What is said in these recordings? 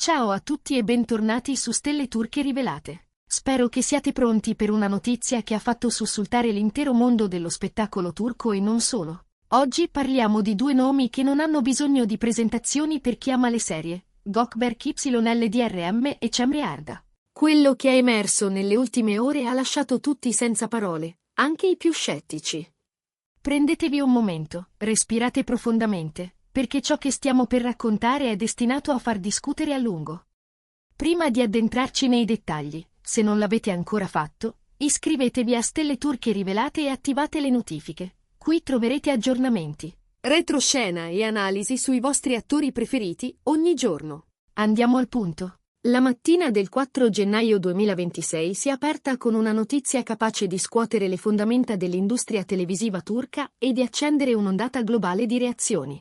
Ciao a tutti e bentornati su Stelle Turche Rivelate. Spero che siate pronti per una notizia che ha fatto sussultare l'intero mondo dello spettacolo turco e non solo. Oggi parliamo di due nomi che non hanno bisogno di presentazioni per chi ama le serie, Gökberk YLDRM e Cemre Arda. Quello che è emerso nelle ultime ore ha lasciato tutti senza parole, anche i più scettici. Prendetevi un momento, respirate profondamente, perché ciò che stiamo per raccontare è destinato a far discutere a lungo. Prima di addentrarci nei dettagli, se non l'avete ancora fatto, iscrivetevi a Stelle Turche Rivelate e attivate le notifiche. Qui troverete aggiornamenti, retroscena e analisi sui vostri attori preferiti ogni giorno. Andiamo al punto. La mattina del 4 gennaio 2026 si è aperta con una notizia capace di scuotere le fondamenta dell'industria televisiva turca e di accendere un'ondata globale di reazioni.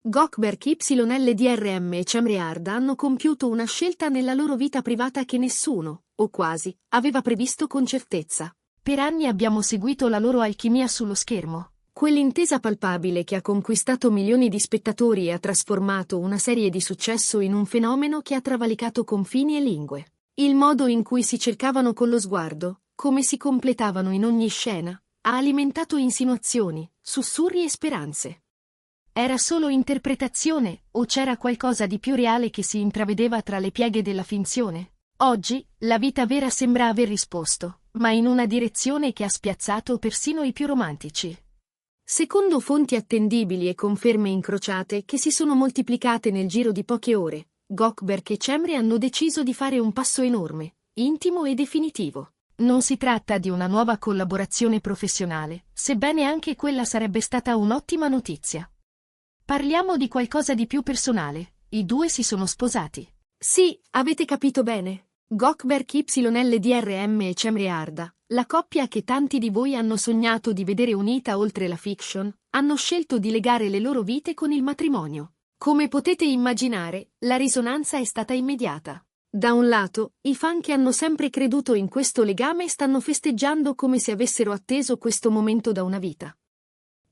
Gökberk YLDRM e Cemre Arda hanno compiuto una scelta nella loro vita privata che nessuno, o quasi, aveva previsto con certezza. Per anni abbiamo seguito la loro alchimia sullo schermo. Quell'intesa palpabile che ha conquistato milioni di spettatori e ha trasformato una serie di successo in un fenomeno che ha travalicato confini e lingue. Il modo in cui si cercavano con lo sguardo, come si completavano in ogni scena, ha alimentato insinuazioni, sussurri e speranze. Era solo interpretazione, o c'era qualcosa di più reale che si intravedeva tra le pieghe della finzione? Oggi, la vita vera sembra aver risposto, ma in una direzione che ha spiazzato persino i più romantici. Secondo fonti attendibili e conferme incrociate che si sono moltiplicate nel giro di poche ore, Gökberk e Cemre hanno deciso di fare un passo enorme, intimo e definitivo. Non si tratta di una nuova collaborazione professionale, sebbene anche quella sarebbe stata un'ottima notizia. Parliamo di qualcosa di più personale. I due si sono sposati. Sì, avete capito bene. Gökberk YLDRM e Cemre Arda, la coppia che tanti di voi hanno sognato di vedere unita oltre la fiction, hanno scelto di legare le loro vite con il matrimonio. Come potete immaginare, la risonanza è stata immediata. Da un lato, i fan che hanno sempre creduto in questo legame stanno festeggiando come se avessero atteso questo momento da una vita.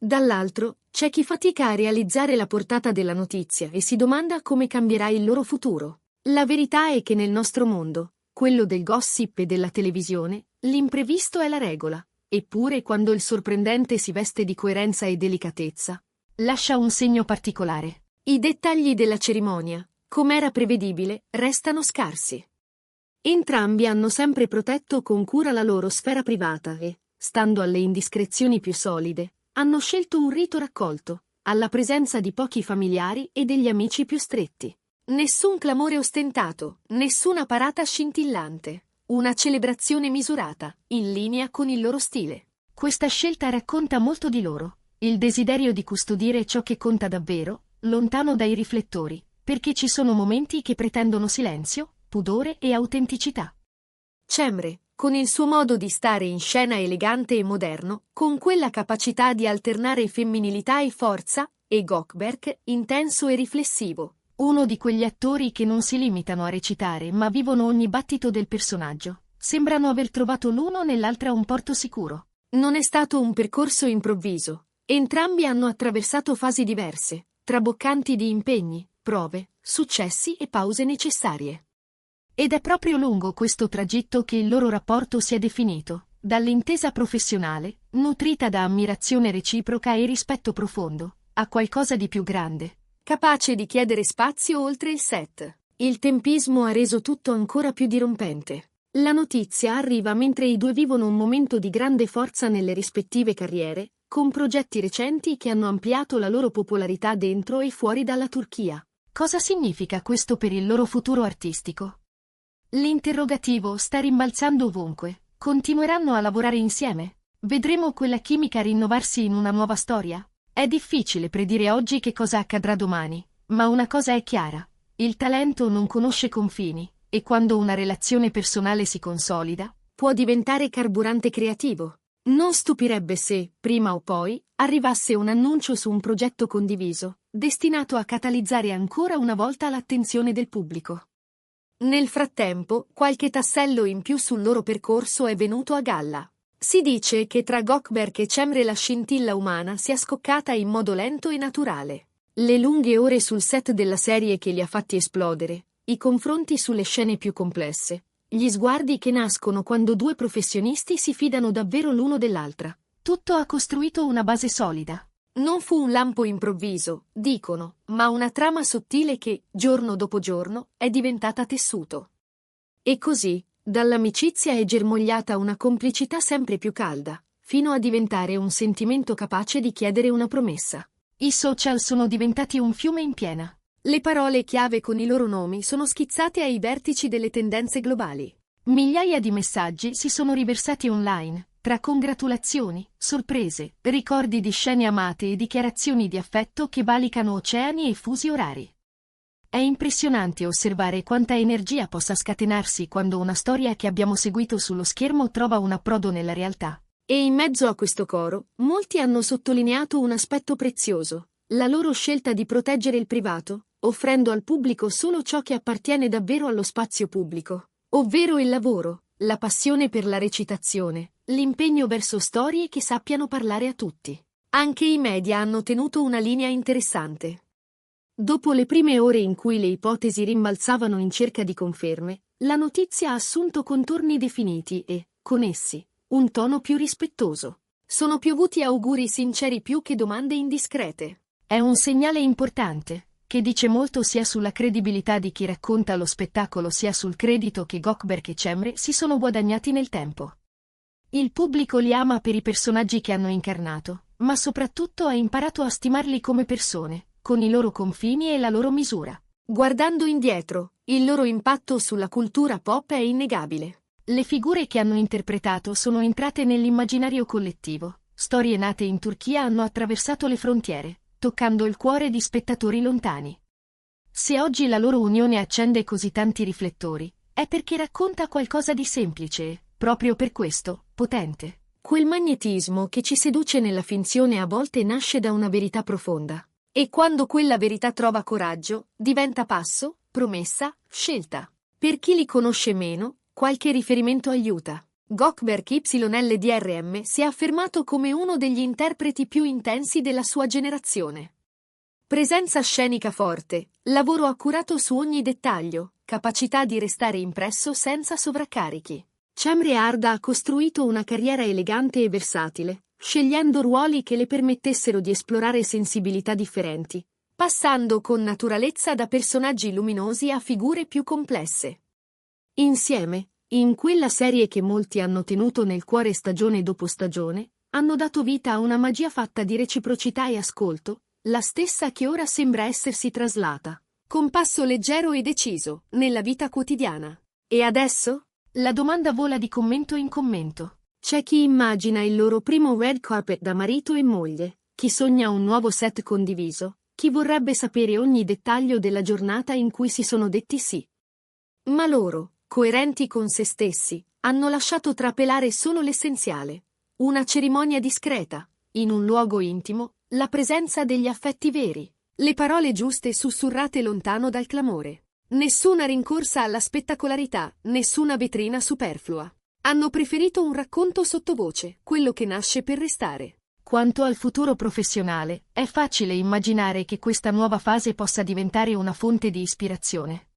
Dall'altro, c'è chi fatica a realizzare la portata della notizia e si domanda come cambierà il loro futuro. La verità è che nel nostro mondo, quello del gossip e della televisione, l'imprevisto è la regola, eppure quando il sorprendente si veste di coerenza e delicatezza, lascia un segno particolare. I dettagli della cerimonia, come era prevedibile, restano scarsi. Entrambi hanno sempre protetto con cura la loro sfera privata e, stando alle indiscrezioni più solide, hanno scelto un rito raccolto, alla presenza di pochi familiari e degli amici più stretti. Nessun clamore ostentato, nessuna parata scintillante, una celebrazione misurata, in linea con il loro stile. Questa scelta racconta molto di loro, il desiderio di custodire ciò che conta davvero, lontano dai riflettori, perché ci sono momenti che pretendono silenzio, pudore e autenticità. Cemre, con il suo modo di stare in scena elegante e moderno, con quella capacità di alternare femminilità e forza, e Gökberk, intenso e riflessivo. Uno di quegli attori che non si limitano a recitare ma vivono ogni battito del personaggio. Sembrano aver trovato l'uno nell'altra un porto sicuro. Non è stato un percorso improvviso. Entrambi hanno attraversato fasi diverse, traboccanti di impegni, prove, successi e pause necessarie. Ed è proprio lungo questo tragitto che il loro rapporto si è definito, dall'intesa professionale, nutrita da ammirazione reciproca e rispetto profondo, a qualcosa di più grande, capace di chiedere spazio oltre il set. Il tempismo ha reso tutto ancora più dirompente. La notizia arriva mentre i due vivono un momento di grande forza nelle rispettive carriere, con progetti recenti che hanno ampliato la loro popolarità dentro e fuori dalla Turchia. Cosa significa questo per il loro futuro artistico? L'interrogativo sta rimbalzando ovunque. Continueranno a lavorare insieme? Vedremo quella chimica rinnovarsi in una nuova storia? È difficile predire oggi che cosa accadrà domani, ma una cosa è chiara. Il talento non conosce confini, e quando una relazione personale si consolida, può diventare carburante creativo. Non stupirebbe se, prima o poi, arrivasse un annuncio su un progetto condiviso, destinato a catalizzare ancora una volta l'attenzione del pubblico. Nel frattempo, qualche tassello in più sul loro percorso è venuto a galla. Si dice che tra Gökberk e Cemre la scintilla umana sia scoccata in modo lento e naturale. Le lunghe ore sul set della serie che li ha fatti esplodere, i confronti sulle scene più complesse, gli sguardi che nascono quando due professionisti si fidano davvero l'uno dell'altra. Tutto ha costruito una base solida. Non fu un lampo improvviso, dicono, ma una trama sottile che, giorno dopo giorno, è diventata tessuto. E così, dall'amicizia è germogliata una complicità sempre più calda, fino a diventare un sentimento capace di chiedere una promessa. I social sono diventati un fiume in piena. Le parole chiave con i loro nomi sono schizzate ai vertici delle tendenze globali. Migliaia di messaggi si sono riversati online, tra congratulazioni, sorprese, ricordi di scene amate e dichiarazioni di affetto che valicano oceani e fusi orari. È impressionante osservare quanta energia possa scatenarsi quando una storia che abbiamo seguito sullo schermo trova un approdo nella realtà. E in mezzo a questo coro, molti hanno sottolineato un aspetto prezioso, la loro scelta di proteggere il privato, offrendo al pubblico solo ciò che appartiene davvero allo spazio pubblico, ovvero il lavoro, la passione per la recitazione, l'impegno verso storie che sappiano parlare a tutti. Anche i media hanno tenuto una linea interessante. Dopo le prime ore in cui le ipotesi rimbalzavano in cerca di conferme, la notizia ha assunto contorni definiti e, con essi, un tono più rispettoso. Sono piovuti auguri sinceri più che domande indiscrete. È un segnale importante, che dice molto sia sulla credibilità di chi racconta lo spettacolo sia sul credito che Gökberk e Cemre si sono guadagnati nel tempo. Il pubblico li ama per i personaggi che hanno incarnato, ma soprattutto ha imparato a stimarli come persone, con i loro confini e la loro misura. Guardando indietro, il loro impatto sulla cultura pop è innegabile. Le figure che hanno interpretato sono entrate nell'immaginario collettivo. Storie nate in Turchia hanno attraversato le frontiere, toccando il cuore di spettatori lontani. Se oggi la loro unione accende così tanti riflettori, è perché racconta qualcosa di semplice e, proprio per questo, potente. Quel magnetismo che ci seduce nella finzione a volte nasce da una verità profonda. E quando quella verità trova coraggio, diventa passo, promessa, scelta. Per chi li conosce meno, qualche riferimento aiuta. Gökberk YLDRM si è affermato come uno degli interpreti più intensi della sua generazione. Presenza scenica forte, lavoro accurato su ogni dettaglio, capacità di restare impresso senza sovraccarichi. Cemre Arda ha costruito una carriera elegante e versatile, scegliendo ruoli che le permettessero di esplorare sensibilità differenti, passando con naturalezza da personaggi luminosi a figure più complesse. Insieme, in quella serie che molti hanno tenuto nel cuore stagione dopo stagione, hanno dato vita a una magia fatta di reciprocità e ascolto, la stessa che ora sembra essersi traslata, con passo leggero e deciso, nella vita quotidiana. E adesso? La domanda vola di commento in commento. C'è chi immagina il loro primo red carpet da marito e moglie, chi sogna un nuovo set condiviso, chi vorrebbe sapere ogni dettaglio della giornata in cui si sono detti sì. Ma loro, coerenti con se stessi, hanno lasciato trapelare solo l'essenziale. Una cerimonia discreta, in un luogo intimo, la presenza degli affetti veri, le parole giuste sussurrate lontano dal clamore. Nessuna rincorsa alla spettacolarità, nessuna vetrina superflua. Hanno preferito un racconto sottovoce, quello che nasce per restare. Quanto al futuro professionale, è facile immaginare che questa nuova fase possa diventare una fonte di ispirazione.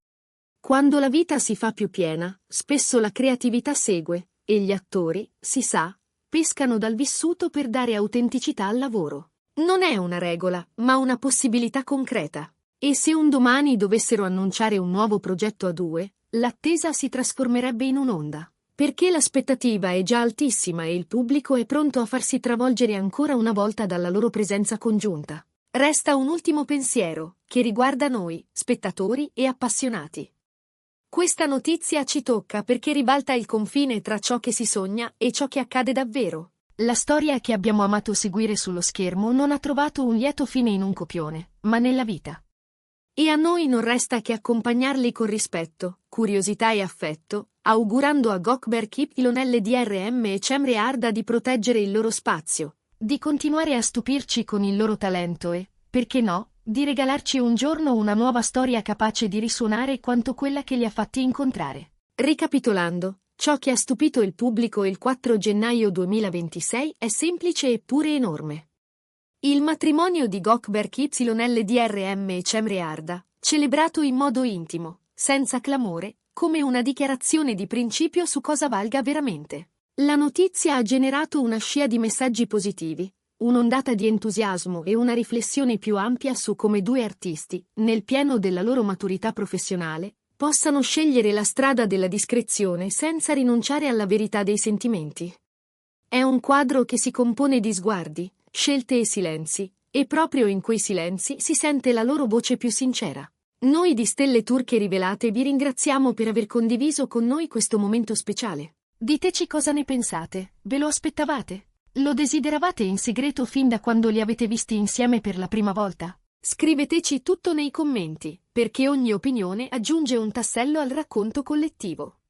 Quando la vita si fa più piena, spesso la creatività segue, e gli attori, si sa, pescano dal vissuto per dare autenticità al lavoro. Non è una regola, ma una possibilità concreta. E se un domani dovessero annunciare un nuovo progetto a due, l'attesa si trasformerebbe in un'onda. Perché l'aspettativa è già altissima e il pubblico è pronto a farsi travolgere ancora una volta dalla loro presenza congiunta. Resta un ultimo pensiero, che riguarda noi, spettatori e appassionati. Questa notizia ci tocca perché ribalta il confine tra ciò che si sogna e ciò che accade davvero. La storia che abbiamo amato seguire sullo schermo non ha trovato un lieto fine in un copione, ma nella vita. E a noi non resta che accompagnarli con rispetto, curiosità e affetto, augurando a Gökberk YLDRM e Cemre Arda di proteggere il loro spazio, di continuare a stupirci con il loro talento e, perché no, di regalarci un giorno una nuova storia capace di risuonare quanto quella che li ha fatti incontrare. Ricapitolando, ciò che ha stupito il pubblico il 4 gennaio 2026 è semplice eppure enorme. Il matrimonio di Gökberk YLDRM e Cemre Arda, celebrato in modo intimo, senza clamore, come una dichiarazione di principio su cosa valga veramente. La notizia ha generato una scia di messaggi positivi, un'ondata di entusiasmo e una riflessione più ampia su come due artisti, nel pieno della loro maturità professionale, possano scegliere la strada della discrezione senza rinunciare alla verità dei sentimenti. È un quadro che si compone di sguardi, scelte e silenzi, e proprio in quei silenzi si sente la loro voce più sincera. Noi di Stelle Turche Rivelate vi ringraziamo per aver condiviso con noi questo momento speciale. Diteci cosa ne pensate, ve lo aspettavate? Lo desideravate in segreto fin da quando li avete visti insieme per la prima volta? Scriveteci tutto nei commenti, perché ogni opinione aggiunge un tassello al racconto collettivo.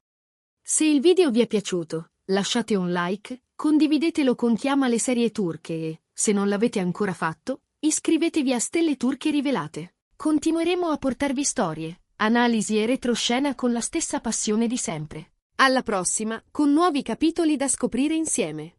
Se il video vi è piaciuto, lasciate un like, condividetelo con chi ama le serie turche e, se non l'avete ancora fatto, iscrivetevi a Stelle Turche Rivelate. Continueremo a portarvi storie, analisi e retroscena con la stessa passione di sempre. Alla prossima, con nuovi capitoli da scoprire insieme.